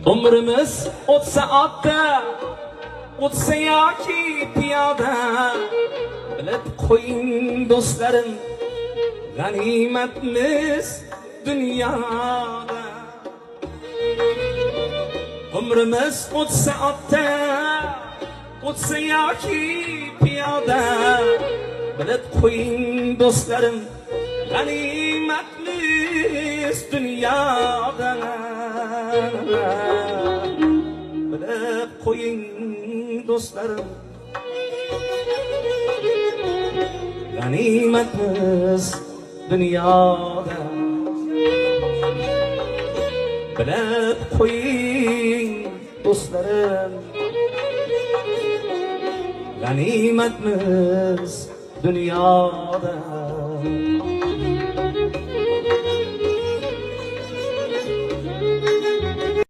Umrimiz o'tsa otda, o'tsa yoki piyoda, bilib qo'ying do'stlarim, g'animatmiz dunyoda. Umrimiz o'tsa otda, o'tsa yoki piyoda, bilib qo'ying do'stlarim, g'animatmiz dunyoda. Bilib qo'ying do'stlarim, g'animatmiz dunyoda. Bilib qo'ying do'stlarim, g'animatmiz dunyoda.